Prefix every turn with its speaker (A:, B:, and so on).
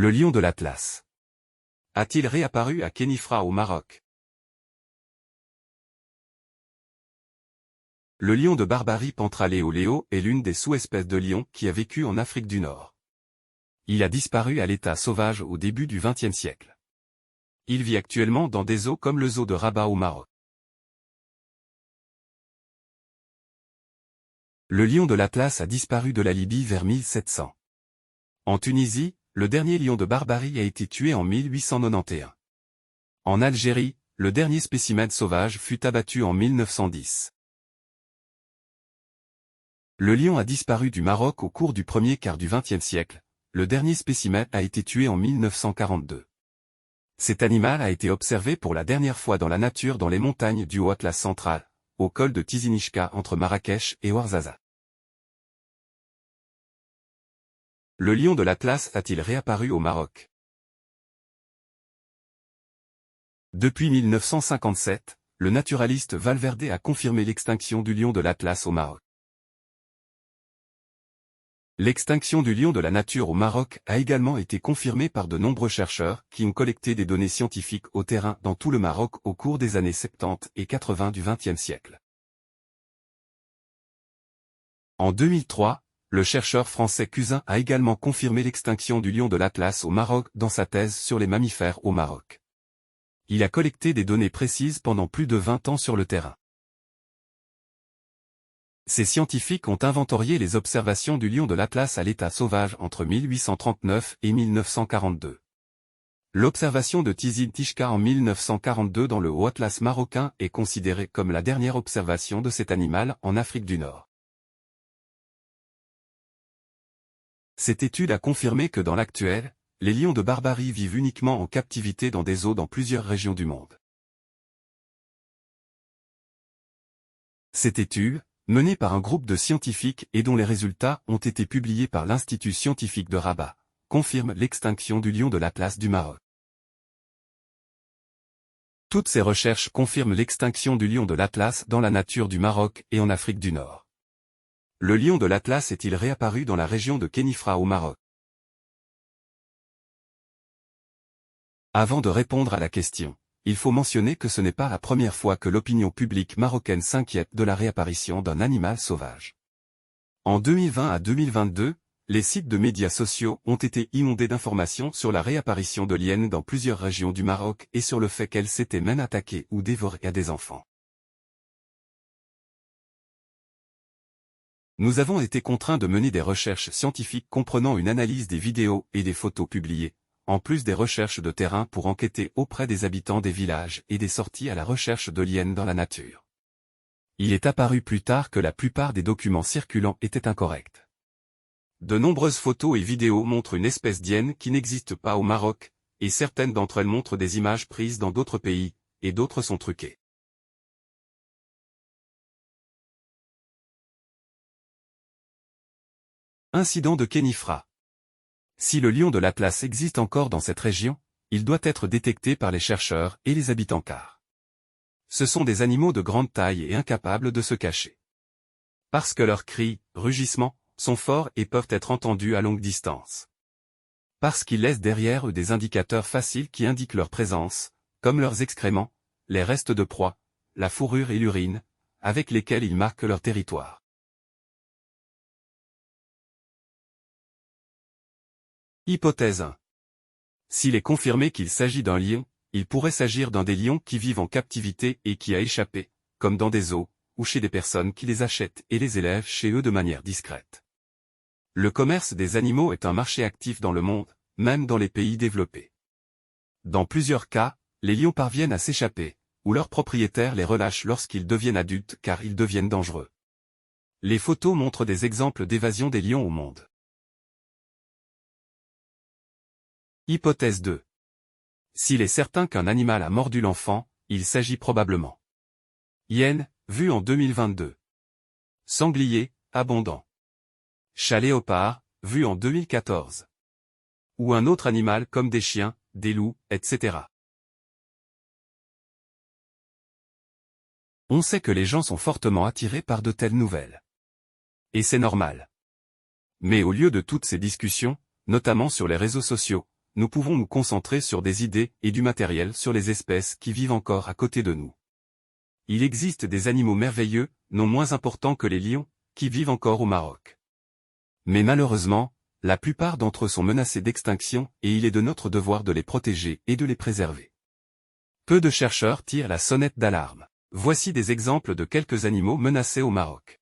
A: Le lion de l'Atlas. A-t-il réapparu à Khénifra au Maroc? Le lion de Barbarie Pantraléo léo est l'une des sous-espèces de lion qui a vécu en Afrique du Nord. Il a disparu à l'état sauvage au début du XXe siècle. Il vit actuellement dans des zoos comme le zoo de Rabat au Maroc. Le lion de l'Atlas a disparu de la Libye vers 1700. En Tunisie, le dernier lion de Barbarie a été tué en 1891. En Algérie, le dernier spécimen sauvage fut abattu en 1910. Le lion a disparu du Maroc au cours du premier quart du XXe siècle. Le dernier spécimen a été tué en 1942. Cet animal a été observé pour la dernière fois dans la nature dans les montagnes du Haut-Atlas central, au col de Tizinishka entre Marrakech et Ouarzazate. Le lion de l'Atlas a-t-il réapparu au Maroc? Depuis 1957, le naturaliste Valverde a confirmé l'extinction du lion de l'Atlas au Maroc. L'extinction du lion de la nature au Maroc a également été confirmée par de nombreux chercheurs qui ont collecté des données scientifiques au terrain dans tout le Maroc au cours des années 70 et 80 du XXe siècle. En 2003, le chercheur français Cousin a également confirmé l'extinction du lion de l'Atlas au Maroc dans sa thèse sur les mammifères au Maroc. Il a collecté des données précises pendant plus de 20 ans sur le terrain. Ces scientifiques ont inventorié les observations du lion de l'Atlas à l'état sauvage entre 1839 et 1942. L'observation de Tizinishka en 1942 dans le Haut-Atlas marocain est considérée comme la dernière observation de cet animal en Afrique du Nord. Cette étude a confirmé que dans l'actuel, les lions de Barbarie vivent uniquement en captivité dans des zoos dans plusieurs régions du monde. Cette étude, menée par un groupe de scientifiques et dont les résultats ont été publiés par l'Institut scientifique de Rabat, confirme l'extinction du lion de l'Atlas du Maroc. Toutes ces recherches confirment l'extinction du lion de l'Atlas dans la nature du Maroc et en Afrique du Nord. Le lion de l'Atlas est-il réapparu dans la région de Khénifra au Maroc? Avant de répondre à la question, il faut mentionner que ce n'est pas la première fois que l'opinion publique marocaine s'inquiète de la réapparition d'un animal sauvage. En 2020 à 2022, les sites de médias sociaux ont été inondés d'informations sur la réapparition de l'hyène dans plusieurs régions du Maroc et sur le fait qu'elle s'était même attaquée ou dévorée à des enfants. Nous avons été contraints de mener des recherches scientifiques comprenant une analyse des vidéos et des photos publiées, en plus des recherches de terrain pour enquêter auprès des habitants des villages et des sorties à la recherche de l'hyène dans la nature. Il est apparu plus tard que la plupart des documents circulants étaient incorrects. De nombreuses photos et vidéos montrent une espèce d'hyène qui n'existe pas au Maroc, et certaines d'entre elles montrent des images prises dans d'autres pays, et d'autres sont truquées. Incident de Khénifra. Si le lion de l'Atlas existe encore dans cette région, il doit être détecté par les chercheurs et les habitants car ce sont des animaux de grande taille et incapables de se cacher. Parce que leurs cris, rugissements, sont forts et peuvent être entendus à longue distance. Parce qu'ils laissent derrière eux des indicateurs faciles qui indiquent leur présence, comme leurs excréments, les restes de proie, la fourrure et l'urine, avec lesquels ils marquent leur territoire. Hypothèse 1. S'il est confirmé qu'il s'agit d'un lion, il pourrait s'agir d'un des lions qui vivent en captivité et qui a échappé, comme dans des zoos, ou chez des personnes qui les achètent et les élèvent chez eux de manière discrète. Le commerce des animaux est un marché actif dans le monde, même dans les pays développés. Dans plusieurs cas, les lions parviennent à s'échapper, ou leurs propriétaires les relâchent lorsqu'ils deviennent adultes car ils deviennent dangereux. Les photos montrent des exemples d'évasion des lions au monde. Hypothèse 2. S'il est certain qu'un animal a mordu l'enfant, il s'agit probablement hyène, vue en 2022. Sanglier, abondant. Chat léopard, vu en 2014. Ou un autre animal comme des chiens, des loups, etc. On sait que les gens sont fortement attirés par de telles nouvelles. Et c'est normal. Mais au lieu de toutes ces discussions, notamment sur les réseaux sociaux, nous pouvons nous concentrer sur des idées et du matériel sur les espèces qui vivent encore à côté de nous. Il existe des animaux merveilleux, non moins importants que les lions, qui vivent encore au Maroc. Mais malheureusement, la plupart d'entre eux sont menacés d'extinction et il est de notre devoir de les protéger et de les préserver. Peu de chercheurs tirent la sonnette d'alarme. Voici des exemples de quelques animaux menacés au Maroc.